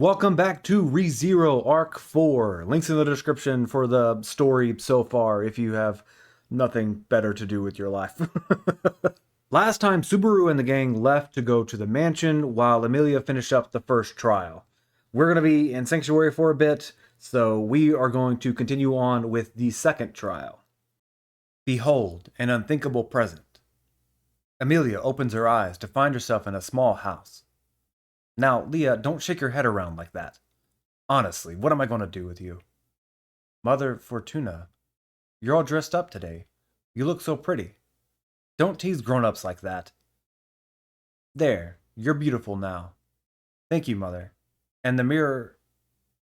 Welcome back to ReZero Arc 4. Links in the description for the story so far if you have nothing better to do with your life. Last time, Subaru and the gang left to go to the mansion while Amelia finished up the first trial. We're going to be in Sanctuary for a bit, so we are going to continue on with the second trial. Behold, an unthinkable present. Amelia opens her eyes to find herself in a small house. Now, Leah, don't shake your head around like that. Honestly, what am I going to do with you? Mother Fortuna, you're all dressed up today. You look so pretty. Don't tease grown-ups like that. There, you're beautiful now. Thank you, Mother. And the mirror...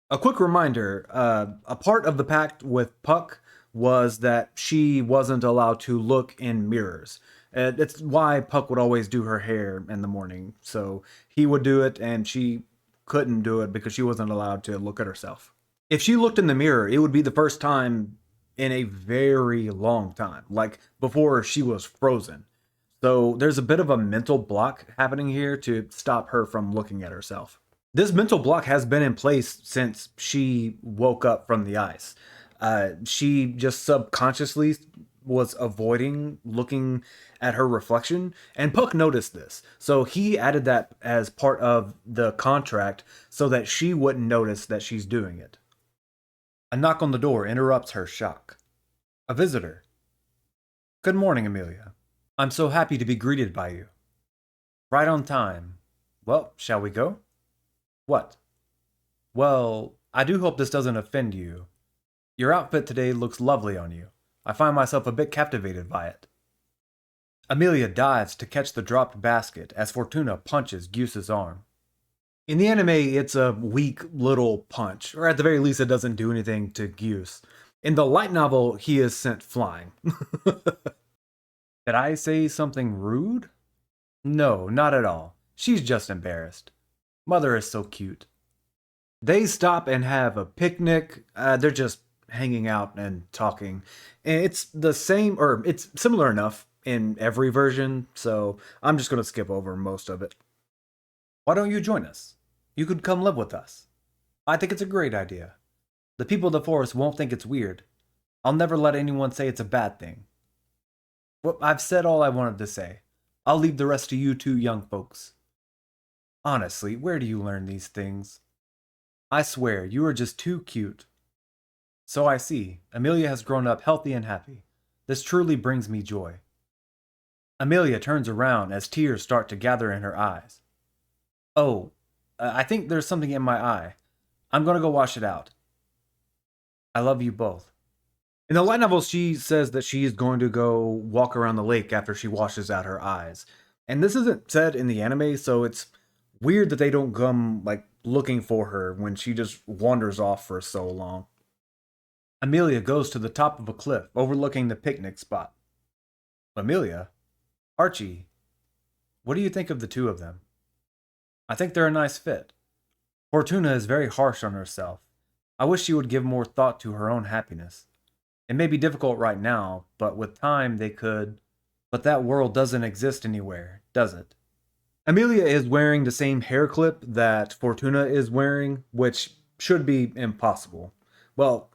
A quick reminder, a part of the pact with Puck was that she wasn't allowed to look in mirrors. It's why Puck would always do her hair in the morning. So he would do it and she couldn't do it because she wasn't allowed to look at herself. If she looked in the mirror, it would be the first time in a very long time, like before she was frozen. So there's a bit of a mental block happening here to stop her from looking at herself. This mental block has been in place since she woke up from the ice. She just subconsciously was avoiding looking at her reflection, and Puck noticed this. So he added that as part of the contract so that she wouldn't notice that she's doing it. A knock on the door interrupts her shock. A visitor. Good morning, Amelia. I'm so happy to be greeted by you. Right on time. Well, shall we go? What? Well, I do hope this doesn't offend you. Your outfit today looks lovely on you. I find myself a bit captivated by it. Amelia dives to catch the dropped basket as Fortuna punches Guse's arm. In the anime, it's a weak little punch, or at the very least it doesn't do anything to Guse. In the light novel, he is sent flying. Did I say something rude? No, not at all. She's just embarrassed. Mother is so cute. They stop and have a picnic. They're just hanging out and talking. And it's the same, or it's similar enough in every version, so I'm just going to skip over most of it. Why don't you join us? You could come live with us. I think it's a great idea. The people of the forest won't think it's weird. I'll never let anyone say it's a bad thing. Well, I've said all I wanted to say. I'll leave the rest to you two young folks. Honestly, where do you learn these things? I swear, you are just too cute. So I see, Amelia has grown up healthy and happy. This truly brings me joy. Amelia turns around as tears start to gather in her eyes. Oh, I think there's something in my eye. I'm gonna go wash it out. I love you both. In the light novel, she says that she is going to go walk around the lake after she washes out her eyes. And this isn't said in the anime, so it's weird that they don't come, looking for her when she just wanders off for so long. Amelia goes to the top of a cliff overlooking the picnic spot. Amelia? Archie? What do you think of the two of them? I think they're a nice fit. Fortuna is very harsh on herself. I wish she would give more thought to her own happiness. It may be difficult right now, but with time they could... But that world doesn't exist anywhere, does it? Amelia is wearing the same hair clip that Fortuna is wearing, which should be impossible. Well,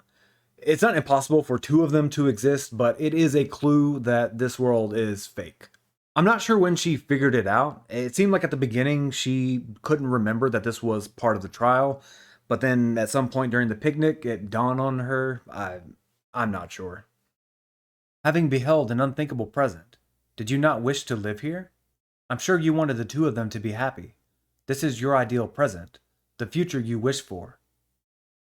it's not impossible for two of them to exist, but it is a clue that this world is fake. I'm not sure when she figured it out. It seemed like at the beginning she couldn't remember that this was part of the trial, but then at some point during the picnic it dawned on her. I'm not sure. Having beheld an unthinkable present, did you not wish to live here? I'm sure you wanted the two of them to be happy. This is your ideal present, the future you wish for.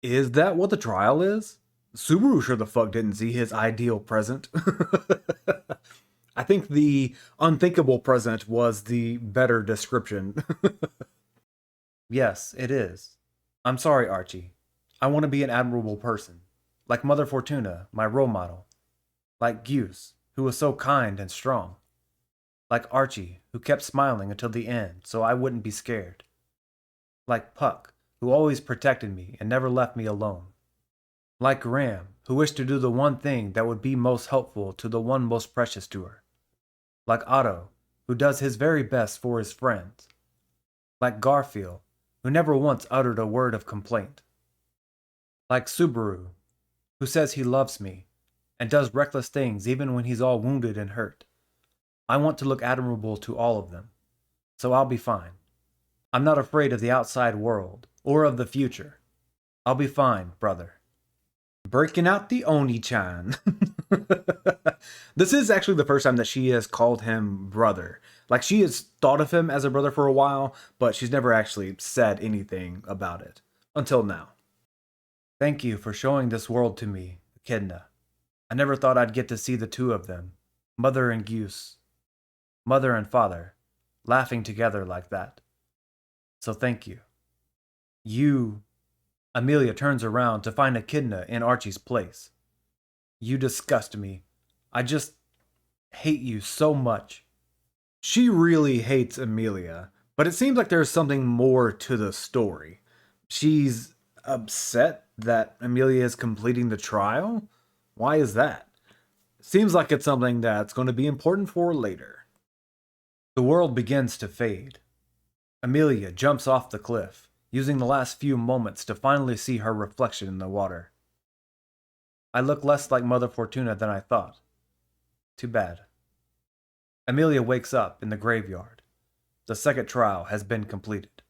Is that what the trial is? Subaru sure the fuck didn't see his ideal present. I think the unthinkable present was the better description. Yes, it is. I'm sorry, Archie. I want to be an admirable person. Like Mother Fortuna, my role model. Like Guse, who was so kind and strong. Like Archie, who kept smiling until the end so I wouldn't be scared. Like Puck, who always protected me and never left me alone. Like Graham, who wished to do the one thing that would be most helpful to the one most precious to her. Like Otto, who does his very best for his friends. Like Garfield, who never once uttered a word of complaint. Like Subaru, who says he loves me and does reckless things even when he's all wounded and hurt. I want to look admirable to all of them, so I'll be fine. I'm not afraid of the outside world or of the future. I'll be fine, brother. Breaking out the Oni-chan. This is actually the first time that she has called him brother. Like, she has thought of him as a brother for a while, but she's never actually said anything about it. Until now. Thank you for showing this world to me, Echidna. I never thought I'd get to see the two of them, mother and goose, mother and father, laughing together like that. So thank you. Amelia turns around to find Echidna in Archie's place. You disgust me. I just hate you so much. She really hates Amelia, but it seems like there's something more to the story. She's upset that Amelia is completing the trial? Why is that? Seems like it's something that's going to be important for later. The world begins to fade. Amelia jumps off the cliff, using the last few moments to finally see her reflection in the water. I look less like Mother Fortuna than I thought. Too bad. Amelia wakes up in the graveyard. The second trial has been completed.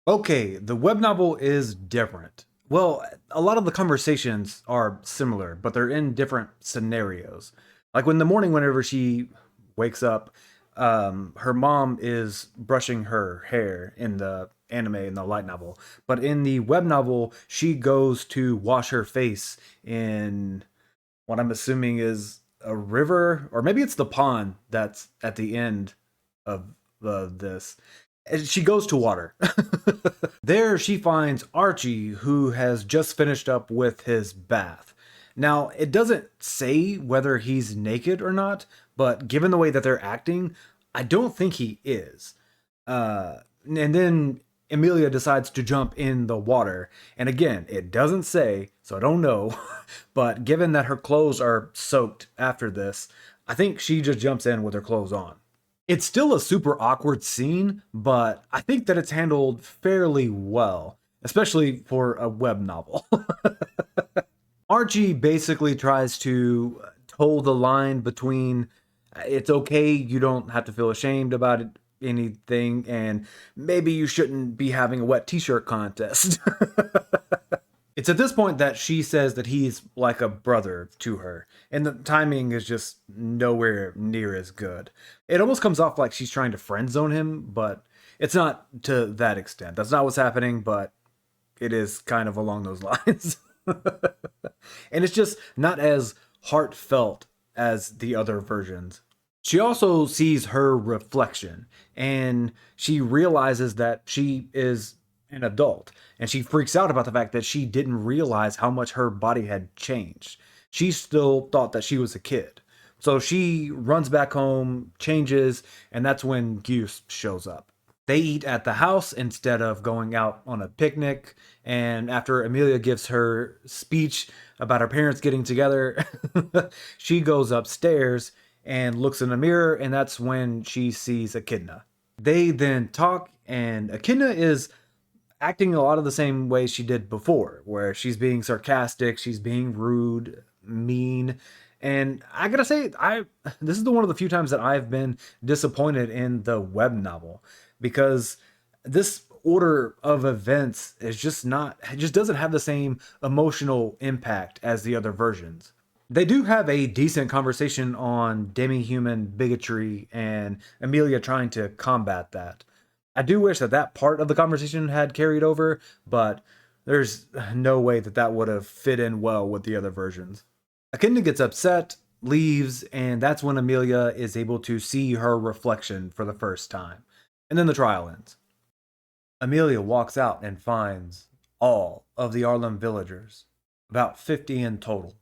Okay, the web novel is different. Well, a lot of the conversations are similar, but they're in different scenarios. Like in the morning, whenever she wakes up, her mom is brushing her hair in the anime, in the light novel. But in the web novel, she goes to wash her face in what I'm assuming is a river, or maybe it's the pond that's at the end of this. And she goes to water. There she finds Archie, who has just finished up with his bath. Now, it doesn't say whether he's naked or not, but given the way that they're acting, I don't think he is. And then Emilia decides to jump in the water. And again, it doesn't say, so I don't know. But given that her clothes are soaked after this, I think she just jumps in with her clothes on. It's still a super awkward scene, but I think that it's handled fairly well, especially for a web novel. Archie basically tries to toe the line between it's okay, you don't have to feel ashamed about it, anything, and maybe you shouldn't be having a wet t-shirt contest. It's at this point that she says that he's like a brother to her, and the timing is just nowhere near as good. It almost comes off like she's trying to friend zone him, but it's not to that extent. That's not what's happening, but it is kind of along those lines. And it's just not as heartfelt as the other versions. She also sees her reflection, and she realizes that she is an adult, and she freaks out about the fact that she didn't realize how much her body had changed. She still thought that she was a kid. So she runs back home, changes, and that's when Goose shows up. They eat at the house instead of going out on a picnic, and after Amelia gives her speech about her parents getting together, she goes upstairs and looks in the mirror, and that's when she sees Echidna. They then talk, and Echidna is acting a lot of the same way she did before, where she's being sarcastic, she's being rude, mean, and I gotta say, this is one of the few times that I've been disappointed in the web novel, because this order of events is just not, it just doesn't have the same emotional impact as the other versions. They do have a decent conversation on demi-human bigotry and Amelia trying to combat that. I do wish that that part of the conversation had carried over, but there's no way that that would have fit in well with the other versions. Echidna gets upset, leaves, and that's when Amelia is able to see her reflection for the first time. And then the trial ends. Amelia walks out and finds all of the Arlem villagers, about 50 in total.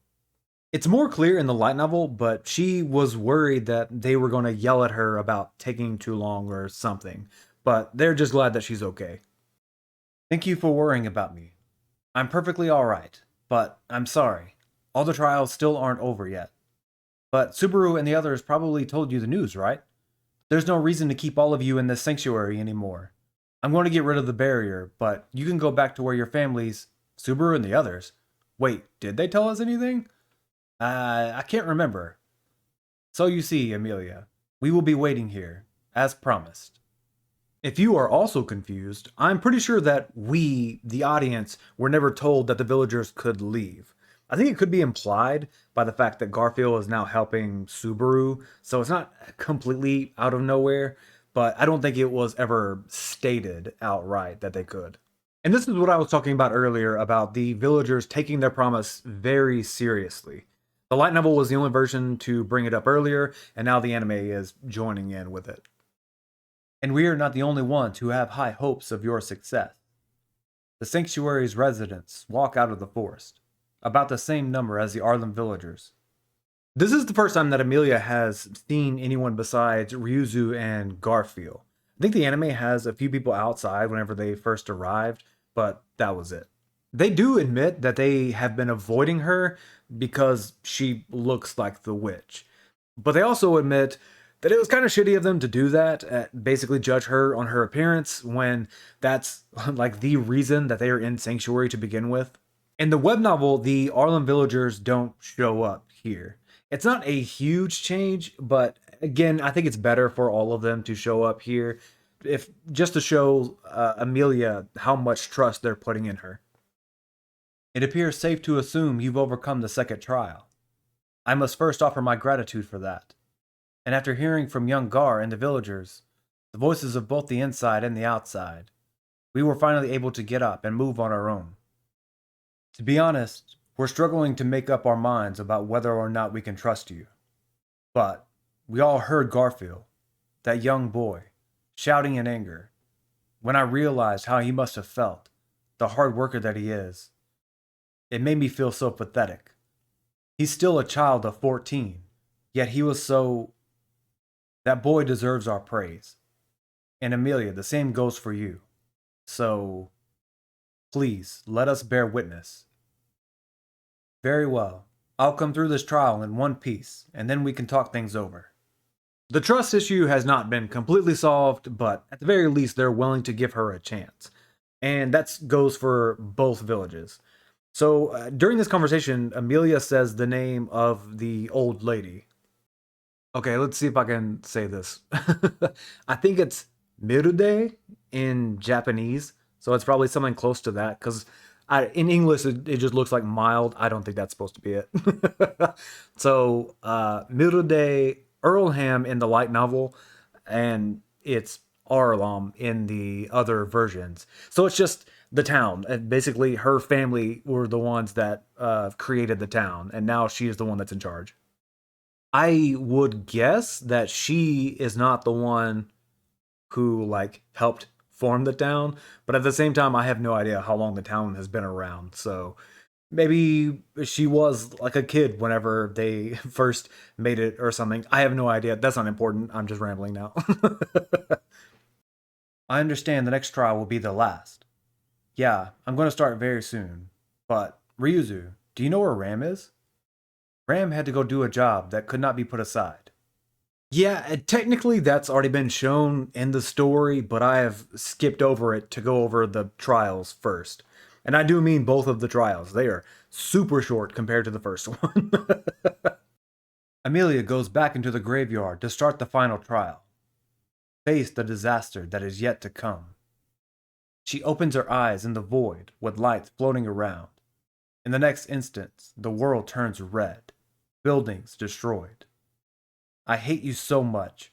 It's more clear in the light novel, but she was worried that they were going to yell at her about taking too long or something. But they're just glad that she's okay. Thank you for worrying about me. I'm perfectly alright, but I'm sorry. All the trials still aren't over yet. But Subaru and the others probably told you the news, right? There's no reason to keep all of you in this sanctuary anymore. I'm going to get rid of the barrier, but you can go back to where your family's Subaru and the others. Wait, did they tell us anything? I can't remember. So you see, Amelia, we will be waiting here, as promised. If you are also confused, I'm pretty sure that we, the audience, were never told that the villagers could leave. I think it could be implied by the fact that Garfield is now helping Subaru, so it's not completely out of nowhere, but I don't think it was ever stated outright that they could. And this is what I was talking about earlier about the villagers taking their promise very seriously. The light novel was the only version to bring it up earlier, and now the anime is joining in with it. And we are not the only ones who have high hopes of your success. The sanctuary's residents walk out of the forest, about the same number as the Arlen villagers. This is the first time that Amelia has seen anyone besides Ryuzu and Garfield. I think the anime has a few people outside whenever they first arrived, but that was it. They do admit that they have been avoiding her because she looks like the witch. But they also admit that it was kind of shitty of them to do that, basically judge her on her appearance when that's like the reason that they are in Sanctuary to begin with. In the web novel, the Arlen villagers don't show up here. It's not a huge change, but again, I think it's better for all of them to show up here, if just to show Amelia how much trust they're putting in her. It appears safe to assume you've overcome the second trial. I must first offer my gratitude for that. And after hearing from young Gar and the villagers, the voices of both the inside and the outside, we were finally able to get up and move on our own. To be honest, we're struggling to make up our minds about whether or not we can trust you. But we all heard Garfield, that young boy, shouting in anger. When I realized how he must have felt, the hard worker that he is, it made me feel so pathetic. He's still a child of 14, yet he was so... That boy deserves our praise. And Amelia, the same goes for you. So, please, let us bear witness. Very well. I'll come through this trial in one piece, and then we can talk things over. The trust issue has not been completely solved, but at the very least, they're willing to give her a chance. And that goes for both villages. So, during this conversation, Amelia says the name of the old lady. Okay, let's see if I can say this. I think it's Mirude in Japanese, so it's probably something close to that, because in English it just looks like mild. I don't think that's supposed to be it. So, Mirude Earlham in the light novel, and it's Arlam in the other versions. So it's just the town. And basically, her family were the ones that created the town, and now she is the one that's in charge. I would guess that she is not the one who like helped form the town, but at the same time, I have no idea how long the town has been around. So maybe she was like a kid whenever they first made it or something. I have no idea. That's not important. I'm just rambling now. I understand the next trial will be the last. Yeah, I'm going to start very soon. But, Ryuzu, do you know where Ram is? Ram had to go do a job that could not be put aside. Yeah, technically that's already been shown in the story, but I have skipped over it to go over the trials first. And I do mean both of the trials. They are super short compared to the first one. Amelia goes back into the graveyard to start the final trial. Face the disaster that is yet to come. She opens her eyes in the void with lights floating around. In the next instant, the world turns red. Buildings destroyed. I hate you so much.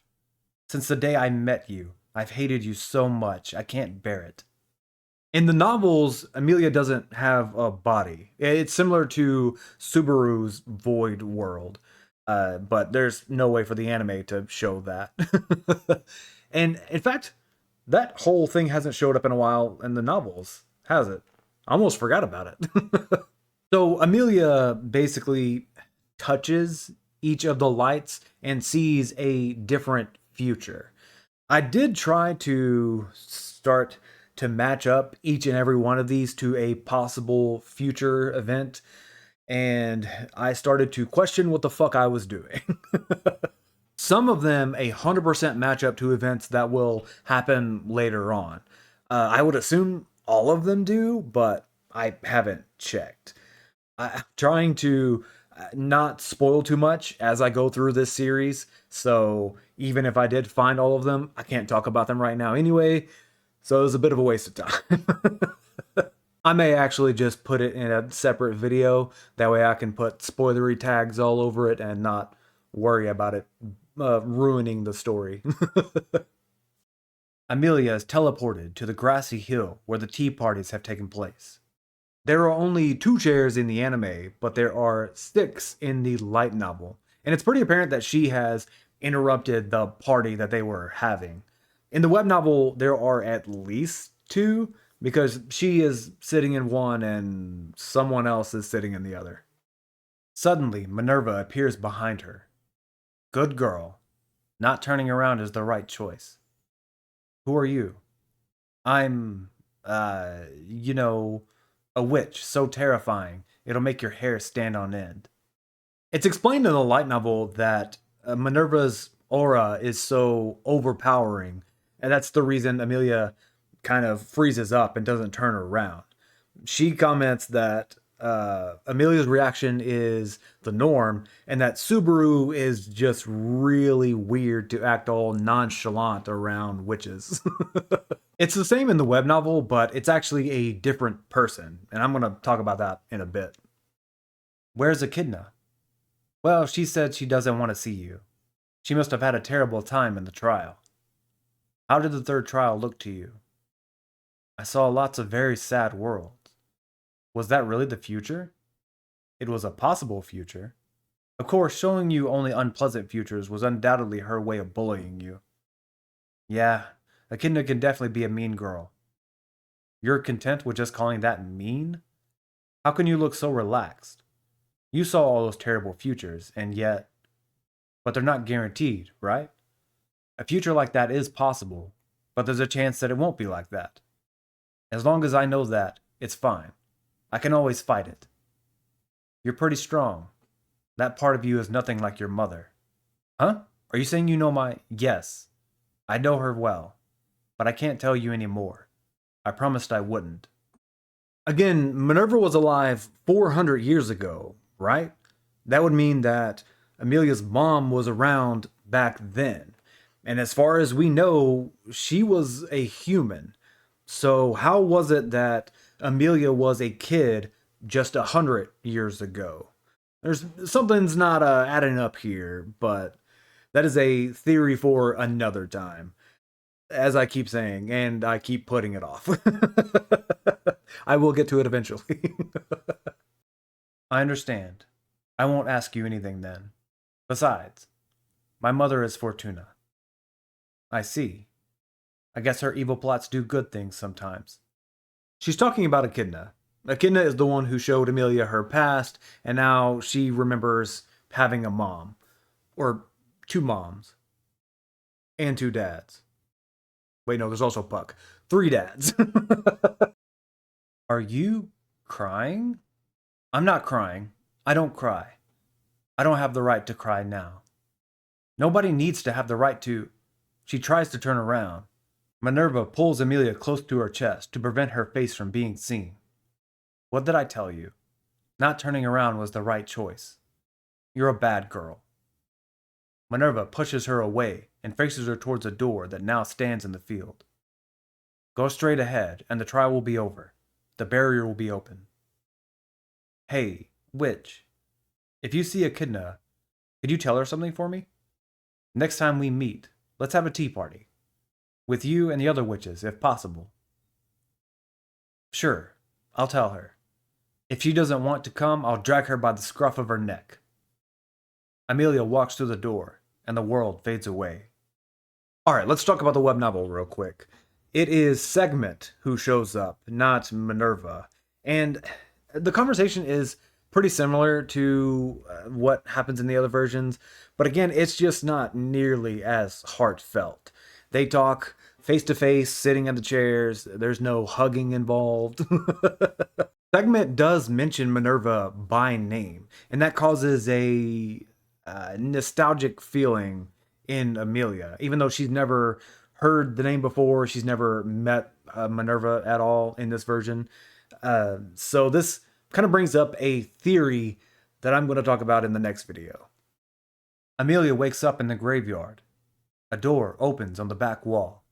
Since the day I met you, I've hated you so much, I can't bear it. In the novels, Amelia doesn't have a body. It's similar to Subaru's Void World, but there's no way for the anime to show that. And in fact, that whole thing hasn't showed up in a while in the novels, has it? I almost forgot about it. So Amelia basically touches each of the lights and sees a different future. I did try to start to match up each and every one of these to a possible future event, and I started to question what the fuck I was doing. Some of them 100% match up to events that will happen later on. I would assume all of them do, but I haven't checked. I'm trying to not spoil too much as I go through this series, so even if I did find all of them, I can't talk about them right now anyway, so it was a bit of a waste of time. I may actually just put it in a separate video, that way I can put spoilery tags all over it and not worry about it ruining the story. Amelia is teleported to the grassy hill where the tea parties have taken place. There are only 2 chairs in the anime, but there are 6 in the light novel. And it's pretty apparent that she has interrupted the party that they were having. In the web novel, there are at least 2, because she is sitting in one and someone else is sitting in the other. Suddenly, Minerva appears behind her. Good girl. Not turning around is the right choice. Who are you? I'm, you know, a witch so terrifying it'll make your hair stand on end. It's explained in the light novel that Minerva's aura is so overpowering, and that's the reason Amelia kind of freezes up and doesn't turn around. She comments that Amelia's reaction is the norm, and that Subaru is just really weird to act all nonchalant around witches. It's the same in the web novel, but it's actually a different person, and I'm going to talk about that in a bit. Where's Echidna? Well, she said she doesn't want to see you. She must have had a terrible time in the trial. How did the third trial look to you? I saw lots of very sad worlds. Was that really the future? It was a possible future. Of course, showing you only unpleasant futures was undoubtedly her way of bullying you. Yeah, Echidna can definitely be a mean girl. You're content with just calling that mean? How can you look so relaxed? You saw all those terrible futures, and yet... But they're not guaranteed, right? A future like that is possible, but there's a chance that it won't be like that. As long as I know that, it's fine. I can always fight it. You're pretty strong. That part of you is nothing like your mother. Huh? Are you saying you know my... Yes. I know her well, but I can't tell you any more. I promised I wouldn't. Again, Minerva was alive 400 years ago, right? That would mean that Amelia's mom was around back then. And as far as we know, she was a human. So how was it that Amelia was a kid just 100 years ago? There's something's not adding up here, but that is a theory for another time. As I keep saying, and I keep putting it off. I will get to it eventually. I understand. I won't ask you anything then. Besides, my mother is Fortuna. I see. I guess her evil plots do good things sometimes. She's talking about Echidna. Echidna is the one who showed Amelia her past, and now she remembers having a mom. Or 2 moms. And 2 dads. Wait, no, there's also Puck. 3 dads. Are you crying? I'm not crying. I don't cry. I don't have the right to cry now. Nobody needs to have the right to... She tries to turn around. Minerva pulls Amelia close to her chest to prevent her face from being seen. What did I tell you? Not turning around was the right choice. You're a bad girl. Minerva pushes her away and faces her towards a door that now stands in the field. Go straight ahead, and the trial will be over. The barrier will be open. Hey, witch. If you see Echidna, could you tell her something for me? Next time we meet, let's have a tea party. With you and the other witches, if possible. Sure, I'll tell her. If she doesn't want to come, I'll drag her by the scruff of her neck. Amelia walks through the door, and the world fades away. Alright, let's talk about the web novel real quick. It is Segment who shows up, not Minerva. And the conversation is pretty similar to what happens in the other versions, but again, it's just not nearly as heartfelt. They talk face to face, sitting in the chairs, there's no hugging involved. Segment does mention Minerva by name, and that causes a nostalgic feeling in Amelia, even though she's never heard the name before, she's never met Minerva at all in this version. So this kind of brings up a theory that I'm going to talk about in the next video. Amelia wakes up in the graveyard. A door opens on the back wall.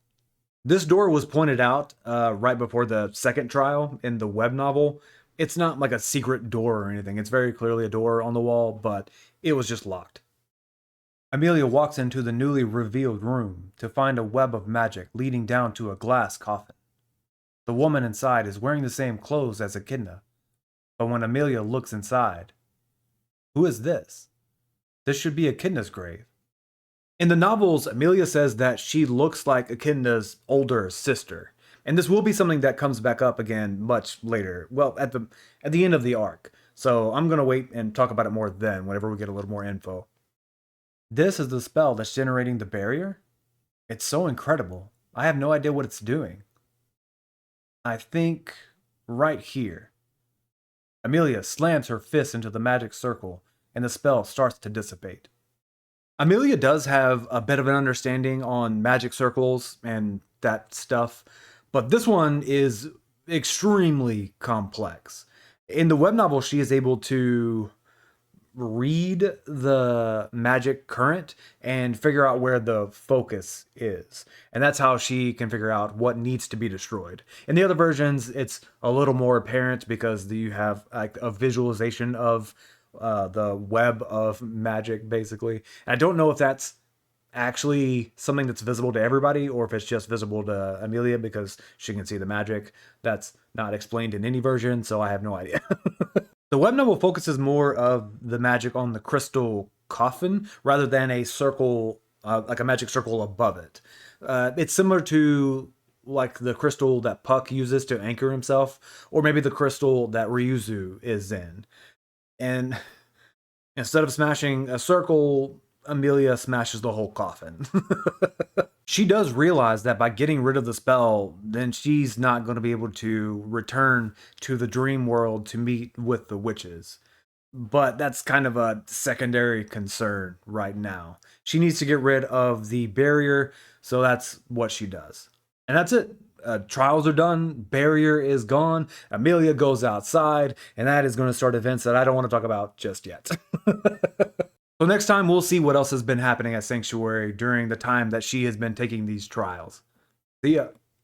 This door was pointed out right before the second trial in the web novel. It's not like a secret door or anything. It's very clearly a door on the wall, but it was just locked. Amelia walks into the newly revealed room to find a web of magic leading down to a glass coffin. The woman inside is wearing the same clothes as Echidna, but when Amelia looks inside, who is this? This should be Echidna's grave. In the novels, Amelia says that she looks like Echidna's older sister, and this will be something that comes back up again much later. Well, at the end of the arc. So I'm gonna wait and talk about it more then, whenever we get a little more info. This is the spell that's generating the barrier? It's so incredible. I have no idea what it's doing. I think right here. Amelia slams her fist into the magic circle, and the spell starts to dissipate. Amelia does have a bit of an understanding on magic circles and that stuff, but this one is extremely complex. In the web novel, she is able to read the magic current and figure out where the focus is. And that's how she can figure out what needs to be destroyed. In the other versions, it's a little more apparent because you have like a visualization of the web of magic, basically. And I don't know if that's actually something that's visible to everybody or if it's just visible to Amelia because she can see the magic. That's not explained in any version, so I have no idea. The web novel focuses more of the magic on the crystal coffin rather than a circle, like a magic circle above it. It's similar to like the crystal that Puck uses to anchor himself, or maybe the crystal that Ryuzu is in. And instead of smashing a circle, Amelia smashes the whole coffin. She does realize that by getting rid of the spell, then she's not going to be able to return to the dream world to meet with the witches. But that's kind of a secondary concern right now. She needs to get rid of the barrier, so that's what she does. And that's it. Trials are done, barrier is gone, Amelia goes outside, and that is going to start events that I don't want to talk about just yet. So next time we'll see what else has been happening at Sanctuary during the time that she has been taking these trials. See ya.